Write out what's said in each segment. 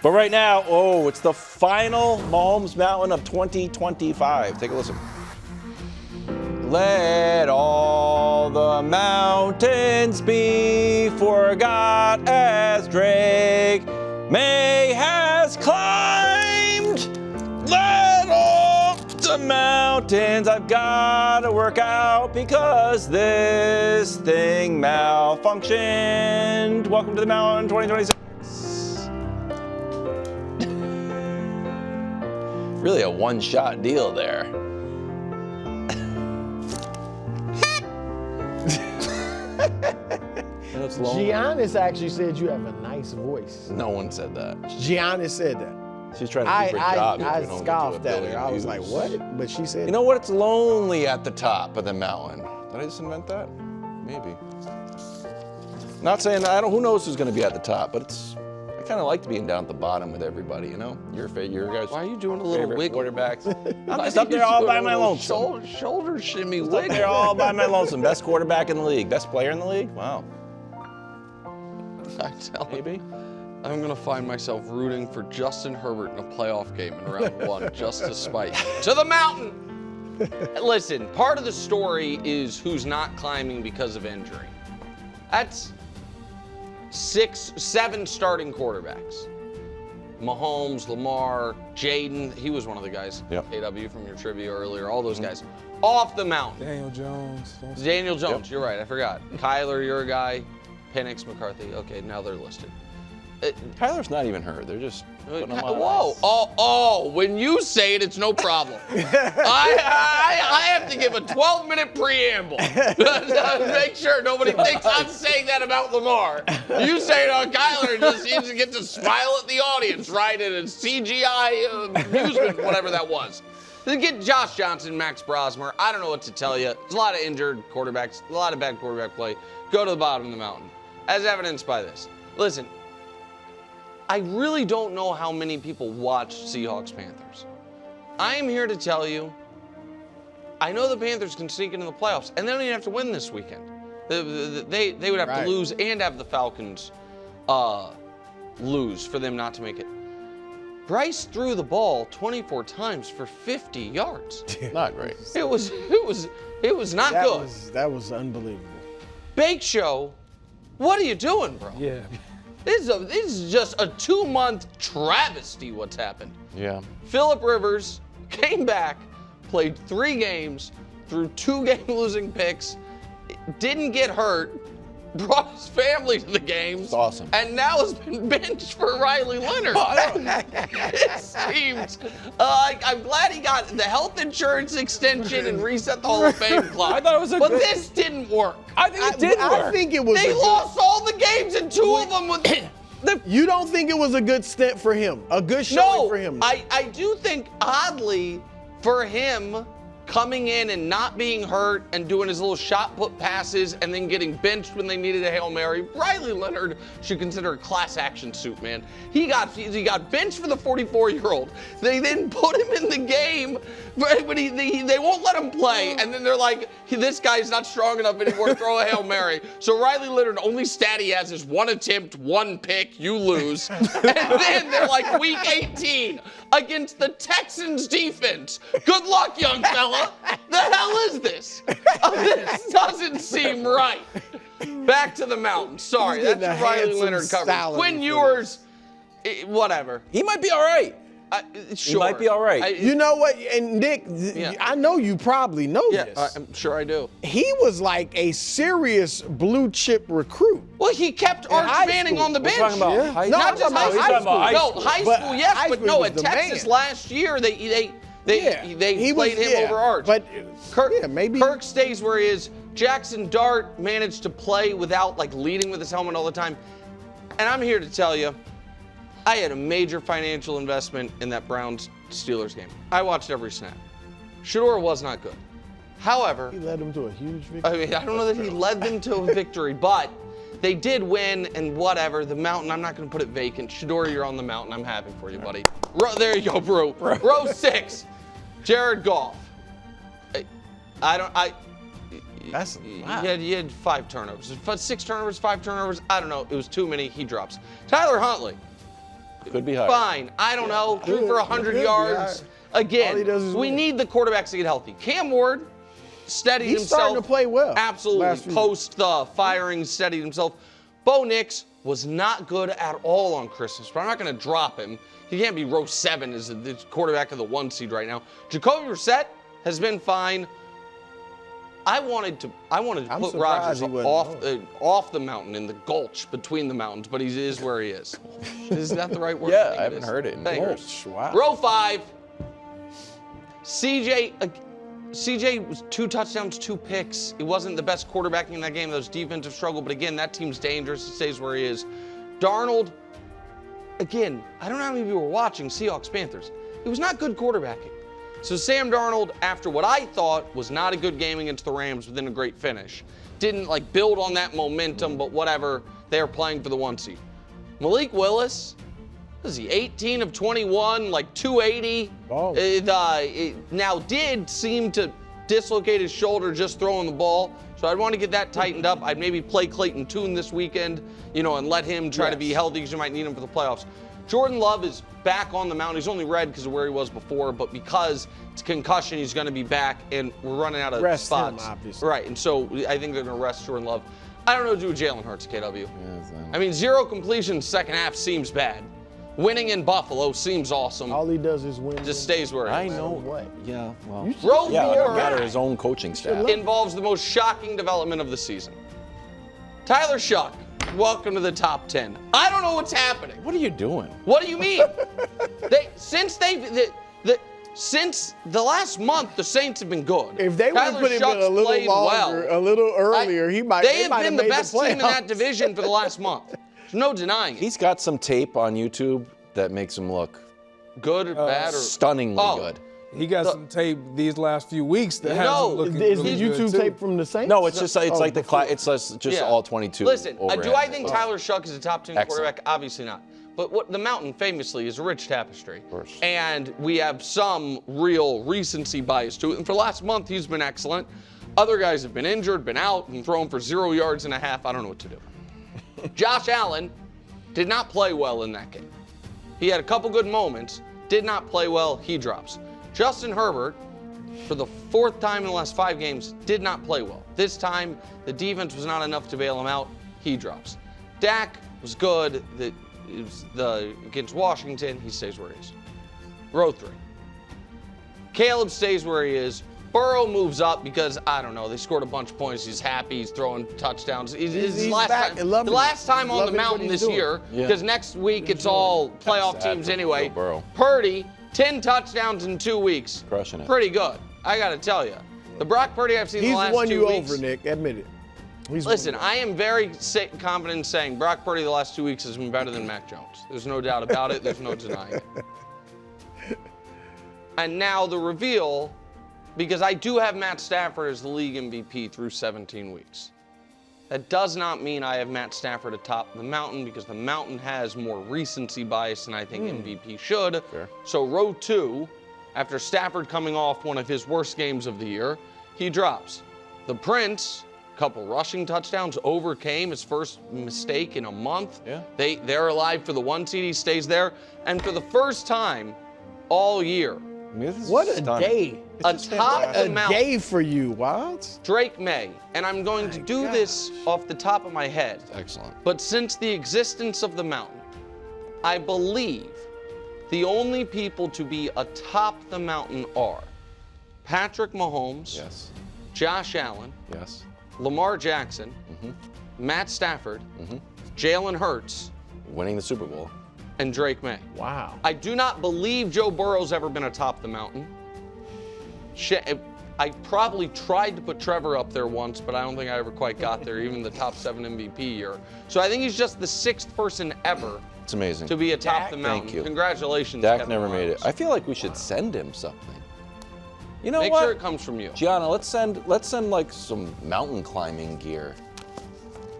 But right now, it's the final Mahomes Mountain of 2025. Take a listen. Let all the mountains be forgot as Drake Maye has climbed. Let all the mountains I've got to work out because this thing malfunctioned. Welcome to the Mountain 2026. Really a one-shot deal there. Giannis actually said you have a nice voice. No one said that. Giannis said that. She's trying to keep her job. I scoffed at her. I was like, what? But she said, you know what? It's lonely at the top of the mountain. Did I just invent that? Maybe. Not saying who knows who's going to be at the top, but I kind of like being down at the bottom with everybody, you know? Your guys. Why are you doing a little wiggle? Quarterbacks. I'm just up there all by my lonesome. Shoulder shimmy Just wiggle. up there all by my lonesome. Best quarterback in the league. Best player in the league? Wow. I tell you, Maybe. I'm going to find myself rooting for Justin Herbert in a playoff game in round one just to spite. To the mountain! Listen, part of the story is who's not climbing because of injury. That's 7 starting quarterbacks. Mahomes, Lamar, Jaden, he was one of the guys. Yep. AW from your trivia earlier, all those guys. Off the mountain. Daniel Jones. Yep. You're right, I forgot. Kyler, your guy. Penix, McCarthy. Okay, now they're listed. Kyler's not even hurt. They're just putting him on Whoa! ice. When you say it, it's no problem. I have to give a 12-minute preamble to make sure nobody thinks I'm saying that about Lamar. You say it on Kyler, and you just get to smile at the audience, right? And it's CGI amusement, whatever that was. Then get Josh Johnson, Max Brosmer. I don't know what to tell you. There's a lot of injured quarterbacks, a lot of bad quarterback play. Go to the bottom of the mountain, as evidenced by this. Listen. I really don't know how many people watch Seahawks-Panthers. I am here to tell you, I know the Panthers can sneak into the playoffs, and they don't even have to win this weekend. They would have to lose and have the Falcons lose for them not to make it. Bryce threw the ball 24 times for 50 yards. Not great. It was not good. That was unbelievable. Bake Show, what are you doing, bro? Yeah. This is just a 2-month travesty what's happened. Yeah. Phillip Rivers came back, played 3 games, threw 2 game-losing picks, didn't get hurt, brought his family to the games. It's awesome. And now has been benched for Riley Leonard. It seems. I'm glad he got the health insurance extension and reset the Hall of Fame clock. I thought it was but this didn't work. I think it did work. I think it was. They lost all the games, and 2 of them with. You don't think it was a good stint for him? A good showing for him? I do think, oddly, for him, coming in and not being hurt and doing his little shot put passes and then getting benched when they needed a Hail Mary, Riley Leonard should consider a class action suit, man. He got benched for the 44-year-old. They then put him in the game, but they won't let him play. And then they're like, this guy's not strong enough anymore, throw a Hail Mary. So Riley Leonard, only stat he has is 1 attempt, 1 pick, you lose. And then they're like, week 18 against the Texans defense. Good luck, young fella. The hell is this? This doesn't seem right. Back to the mountain. Sorry, that's your Riley Leonard coverage. Quinn Ewers, whatever. He might be all right. Sure. He might be all right. You know what? And Nick, I know you probably know this. I'm sure I do. He was like a serious blue chip recruit. Well, he kept Arch Manning on the bench. We're talking about high No, Not I'm just talking about high school. school. No, high But school, yes, high but school no, was at the Texas man. last year, they played him over Arch. But Kirk, Kirk stays where he is. Jackson Dart managed to play without leading with his helmet all the time. And I'm here to tell you, I had a major financial investment in that Browns-Steelers game. I watched every snap. Shedeur was not good. However, he led them to a huge victory. I mean, I don't know that he led them to a victory, but they did win, and whatever. The mountain, I'm not going to put it vacant. Shedeur, you're on the mountain. I'm happy for you, buddy. There you go, bro. Row 6, Jared Goff. That's wow. He had 5 turnovers. 6 turnovers, 5 turnovers. I don't know. It was too many. He drops. Tyler Huntley. Could be higher. Fine. I don't know. Threw for 100 Could be yards. higher. All Again, he does is we win. need the quarterbacks to get healthy. Cam Ward steadied He's himself. starting to play well. Absolutely. last few Post the firing, steadied himself. Bo Nix was not good at all on Christmas, but I'm not going to drop him. He can't be row 7 as the quarterback of the 1 seed right now. Jacoby Brissett has been fine. I wanted to put Rodgers off the mountain in the gulch between the mountains, but he is where he is. Is that the right word? Yeah, I haven't heard it in Thank you. years. Wow. Row 5. CJ was 2 touchdowns, 2 picks. He wasn't the best quarterbacking in that game. That was defensive struggle, but again, that team's dangerous. He stays where he is. Darnold, again, I don't know how many of you were watching Seahawks-Panthers. He was not good quarterbacking. So Sam Darnold, after what I thought was not a good game against the Rams, but then a great finish, didn't build on that momentum, but whatever. They're playing for the 1 seed. Malik Willis, what is he, 18 of 21, 280. Ball. Now did seem to dislocate his shoulder just throwing the ball. So I'd want to get that tightened up. I'd maybe play Clayton Tune this weekend, and let him try to be healthy because you might need him for the playoffs. Jordan Love is back on the mound. He's only red because of where he was before, but because it's concussion, he's going to be back, and we're running out of spots. Him, obviously. Right, and so I think they're going to rest Jordan Love. I don't know what to do with Jalen Hurts, KW. Yeah, I mean, 0 completions second half seems bad. Winning in Buffalo seems awesome. All he does is win. Just stays where he is. I know. What? Yeah, well. Row Yeah, no 4 matter his own coaching staff. involves the most shocking development of the season. Tyler Shuck, welcome to the top 10. I don't know what's happening. What are you doing? What do you mean? Since the last month, the Saints have been good. If they would have Tyler put him in Shuck's a little played longer, well. a little earlier, he might. They have might been made the best team in that playoffs. division for the last month. There's no denying it. He's got some tape on YouTube that makes him look Good or bad or stunningly good. He got some tape these last few weeks that has him looking Is really the good, YouTube too. tape from the Saints? No, it's just it's like the before. it's just Yeah. all 22. Listen, do overhead. I think Tyler Shuck is a top 10 Excellent. quarterback? Obviously not. But what the Mountain famously is a rich tapestry. Of course. And we have some real recency bias to it. And for the last month, he's been excellent. Other guys have been injured, been out, and thrown for 0 yards and a half. I don't know what to do. Josh Allen did not play well in that game. He had a couple good moments, did not play well, he drops. Justin Herbert, for the 4th time in the last 5 games, did not play well. This time, the defense was not enough to bail him out, he drops. Dak was good against Washington, he stays where he is. Row 3. Caleb stays where he is. Burrow moves up because, I don't know, they scored a bunch of points. He's happy. He's throwing touchdowns. He's back. The last time on the mountain this year, Yeah. because next week it's all playoff Sad teams for anyway. Joe Burrow. Purdy, 10 touchdowns in 2 weeks. Crushing it. Pretty good, I got to tell you. The Brock Purdy I've seen He's the last won 2 you weeks. over, Nick. Admit it. Listen, I am very confident in saying Brock Purdy the last 2 weeks has been better than Mac Jones. There's no doubt about it. There's no denying it. And now the reveal, because I do have Matt Stafford as the league MVP through 17 weeks. That does not mean I have Matt Stafford atop the mountain, because the mountain has more recency bias than I think MVP should. Fair. So row 2, after Stafford coming off one of his worst games of the year, he drops. The Prince, couple rushing touchdowns, overcame his first mistake in a month. Yeah. They're alive for the 1 seed. He stays there. And for the first time all year, I mean, this is What a stunning. day. atop the A mountain, day for you, Wilds. Drake Maye. And I'm going to do this off the top of my head. Excellent. But since the existence of the mountain, I believe the only people to be atop the mountain are Patrick Mahomes, Yes. Josh Allen, Yes. Lamar Jackson, Matt Stafford, Jalen Hurts, Winning the Super Bowl. and Drake Maye. Wow. I do not believe Joe Burrow's ever been atop the mountain. I probably tried to put Trevor up there once, but I don't think I ever quite got there, even the top 7 MVP year. So I think he's just the 6th person ever It's amazing. to be atop the Thank mountain. you. Congratulations, Dak Kevin never made it. Williams. I feel like we should send him something. You know Make what? sure it comes from you. Gianna, let's send like some mountain climbing gear.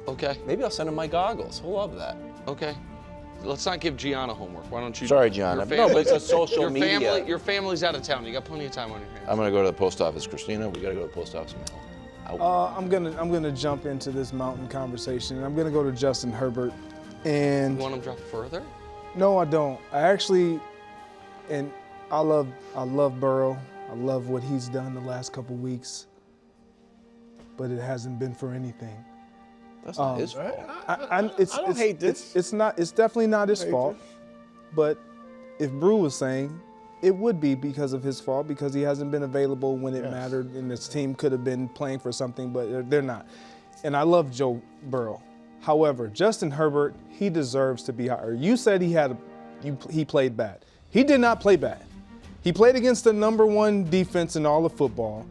Okay, Maybe I'll send him my goggles. He'll love that. okay. Let's not give Gianna homework. Why don't you? Sorry, Gianna. your No, but it's a family- social your media. Family, your family's out of town. You got plenty of time on your hands. I'm gonna go to the post office, Christina. We gotta go to the post office now. I'm gonna jump into this mountain conversation, and I'm gonna go to Justin Herbert. And You want him to drop further? No, I don't. I actually, and I love Burrow. I love what he's done the last couple weeks, but it hasn't been for anything. That's not his fault. I don't hate this. It's definitely not his fault. But if Brew was saying, it would be because of his fault, because he hasn't been available when it mattered, and his team could have been playing for something, but they're not. And I love Joe Burrow. However, Justin Herbert, he deserves to be higher. You said he played bad. He did not play bad. He played against the number one defense in all of football.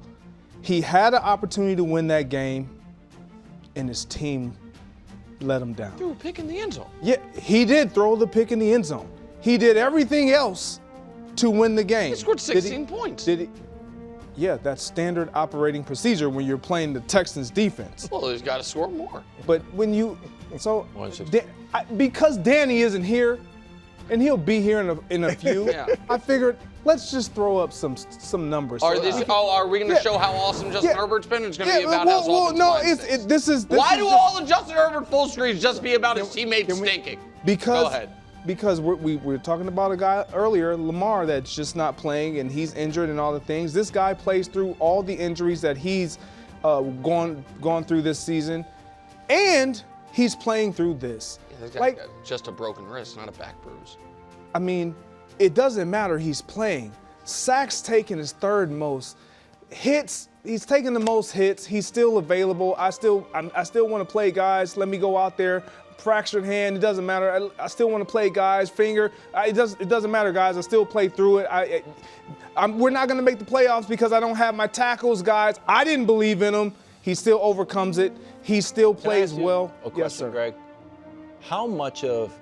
He had an opportunity to win that game, and his team let him down. Threw a pick in the end zone. Yeah, he did throw the pick in the end zone. He did everything else to win the game. He scored 16 points. Did he? Yeah, that's standard operating procedure when you're playing the Texans defense. Well, he's got to score more. But when you, so, 160. because Danny isn't here, and he'll be here in a few, Yeah. I figured, let's just throw up some numbers. Are we going to Yeah. show how awesome Justin Herbert's been? Or it's going to be about well, how awesome no, this this Why is do just- all the Justin Herbert full screens just be about his teammates stinking? Because, Go ahead. Because we were talking about a guy earlier, Lamar, that's just not playing and he's injured and all the things. This guy plays through all the injuries that he's gone through this season, and he's playing through this. He's got Like, just a broken wrist, not a back bruise. I mean, it doesn't matter. He's playing. Sacks taken his third most. Hits, he's taking the most hits. He's still available. I still want to play, guys. Let me go out there. Fractured hand, it doesn't matter. I still want to play, guys. Finger, it doesn't matter, guys. I still play through it. We're not going to make the playoffs because I don't have my tackles, guys. I didn't believe in him. He still overcomes it. He still plays well. A question, Yes, sir. Greg. How much of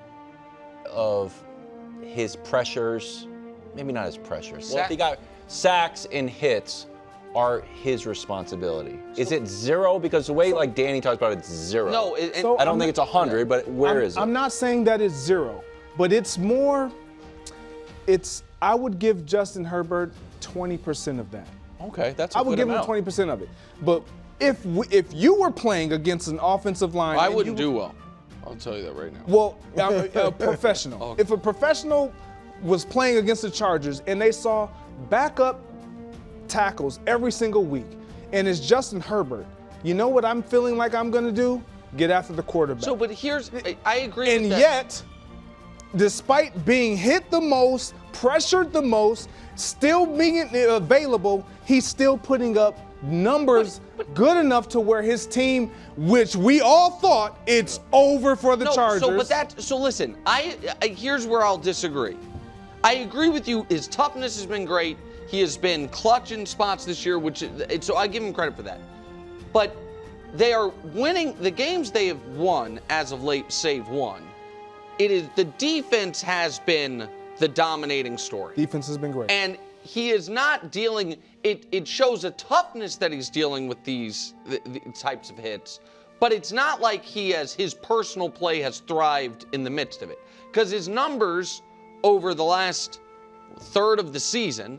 his pressures, maybe not his pressures, well, if he got sacks and hits, are his responsibility? Is it zero? Because the way like Danny talks about it, it's zero. No, I don't think it's 100, but where is it? I'm not saying that it's zero, but it's more, I would give Justin Herbert 20% of that. Okay, that's a I would good give amount. him 20% of it. But if you were playing against an offensive line, I and wouldn't you- do well. I'll tell you that right now. Well, a professional. Okay. If a professional was playing against the Chargers and they saw backup tackles every single week, and it's Justin Herbert, you know what I'm feeling like I'm going to do? Get after the quarterback. So, but I agree And with that. yet, despite being hit the most, pressured the most, still being available, he's still putting up numbers good enough to where his team, which we all thought it's over for the Chargers. So listen, here's where I'll disagree. I agree with you. His toughness has been great. He has been clutch in spots this year, so I give him credit for that. But they are winning the games they have won as of late, save one. It is the defense has been the dominating story. Defense has been great. And he is not dealing. It shows a toughness that he's dealing with these types of hits, but it's not like his personal play has thrived in the midst of it, because his numbers over the last third of the season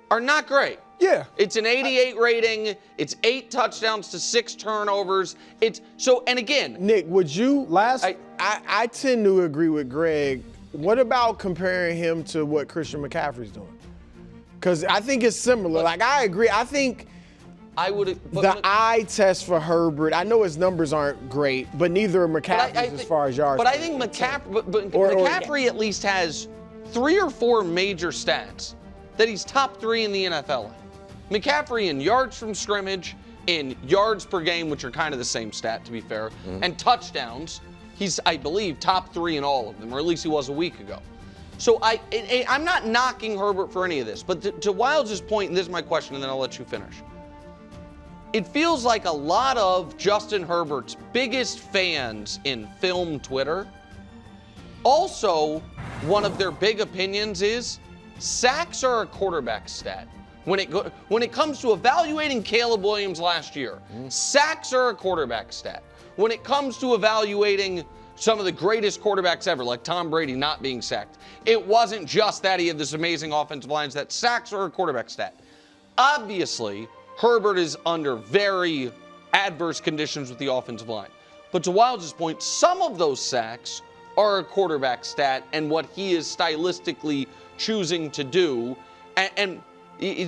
are not great. Yeah. It's an 88 rating. It's 8 touchdowns to 6 turnovers. And again, Nick, would you I tend to agree with Greg. What about comparing him to what Christian McCaffrey's doing? Because I think it's similar. Like, I agree. I think I would. the eye test for Herbert, I know his numbers aren't great, but neither are McCaffrey's as far as yards. But I think McCaffrey at least has 3 or 4 major stats that he's top 3 in the NFL in. McCaffrey in yards from scrimmage, in yards per game, which are kind of the same stat to be fair, and touchdowns. He's, I believe, top 3 in all of them, or at least he was a week ago. So I'm not knocking Herbert for any of this, but to Wilds' point, and this is my question, and then I'll let you finish. It feels like a lot of Justin Herbert's biggest fans in film Twitter, also one of their big opinions is sacks are a quarterback stat. When it comes to evaluating Caleb Williams last year, sacks are a quarterback stat. When it comes to evaluating some of the greatest quarterbacks ever, like Tom Brady not being sacked, it wasn't just that he had this amazing offensive line, that sacks are a quarterback stat. Obviously, Herbert is under very adverse conditions with the offensive line. But to Wilds' point, some of those sacks are a quarterback stat and what he is stylistically choosing to do.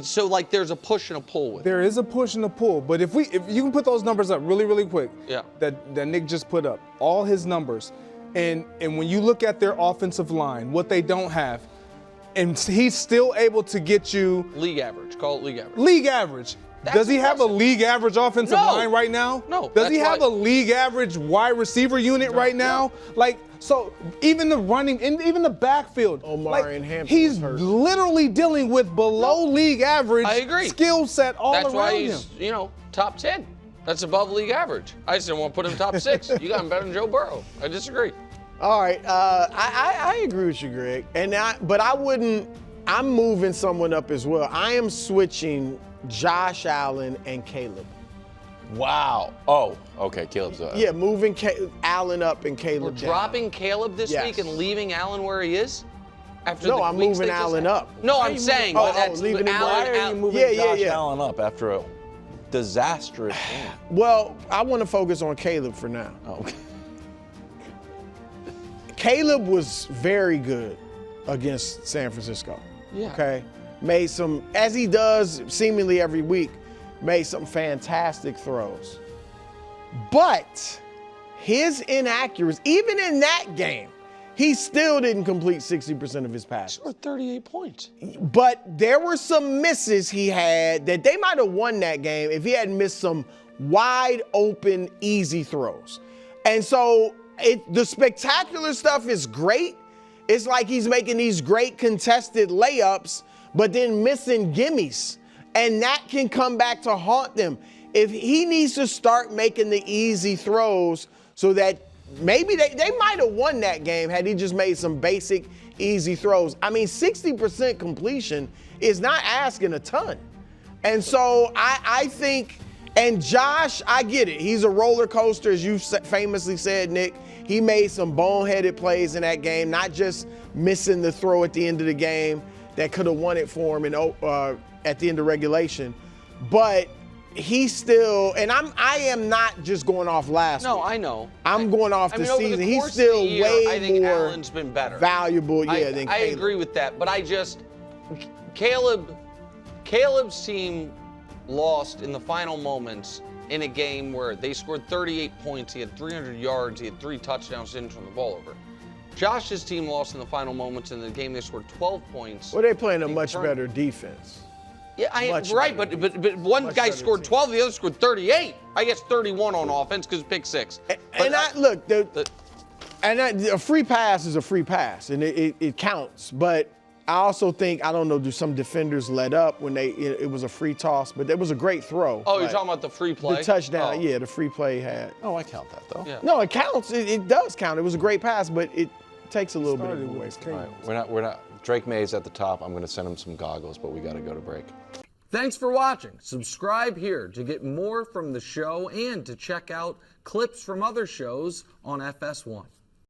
So like there's a push and a pull with it. There is a push and a pull, but if you can put those numbers up really quick, Yeah. that Nick just put up, all his numbers, and when you look at their offensive line, what they don't have, and he's still able to get you League average. Call it league average. league average. That's Does he have a impressive. league average offensive No. line right now? No, Does he that's have why- a league average wide receiver unit right now? Like, so even the running, and even the backfield, Omarion Hampton he's was hurt. literally dealing with below league average I agree. skill set all That's around why him. he's, top 10. That's above league average. I just didn't want to put him top 6. You got him better than Joe Burrow. I disagree. All right, I agree with you, Greg. But I wouldn't. I'm moving someone up as well. I am switching Josh Allen and Caleb. Wow. Oh, okay. Caleb's Yeah, moving Allen up and Caleb We're down. dropping Caleb this Yes. week and leaving Allen where he is? After No, the I'm weeks moving they just Allen had? up. No, I'm saying leaving him. Why are you moving Yeah, Josh yeah. Allen up after a disastrous game? Well, I want to focus on Caleb for now. Oh, okay. Caleb was very good against San Francisco. Yeah. Okay. Made some, as he does seemingly every week, made some fantastic throws. But his inaccuracy, even in that game, he still didn't complete 60% of his passes. Or 38 points. But there were some misses he had that they might have won that game if he hadn't missed some wide open, easy throws. And so the spectacular stuff is great. It's like he's making these great contested layups, but then missing gimmies. And that can come back to haunt them. If he needs to start making the easy throws so that maybe they might have won that game had he just made some basic, easy throws. I mean, 60% completion is not asking a ton. And so I think, and Josh, I get it. He's a roller coaster, as you famously said, Nick. He made some boneheaded plays in that game, not just missing the throw at the end of the game that could have won it for him at the end of regulation. But he's still, and I am not just going off last week. I know. I'm going off the over season. The He's course still of the year, way I think more Allen's been better. valuable, than I Caleb. agree with that, but Caleb's team lost in the final moments in a game where they scored 38 points, he had 300 yards, he had 3 touchdowns, didn't turn the ball over. Josh's team lost in the final moments in the game they scored 12 points. Well, they're playing a much better defense. Yeah, right, but one Much guy better scored team. 12, the other scored 38. I guess 31 on offense because pick 6. A free pass is a free pass, and it counts. But I also think, I don't know, do some defenders let up when it was a free toss, but it was a great throw. Oh, you're talking about the free play? The touchdown, Oh. yeah, the free play had. Oh, I count that though. Yeah. No, it counts. It does count. It was a great pass, but it takes a little bit Started of with away his from it. All right, we're not. Drake Maye's at the top. I'm going to send him some goggles, but we got to go to break. Thanks for watching. Subscribe here to get more from the show and to check out clips from other shows on FS1.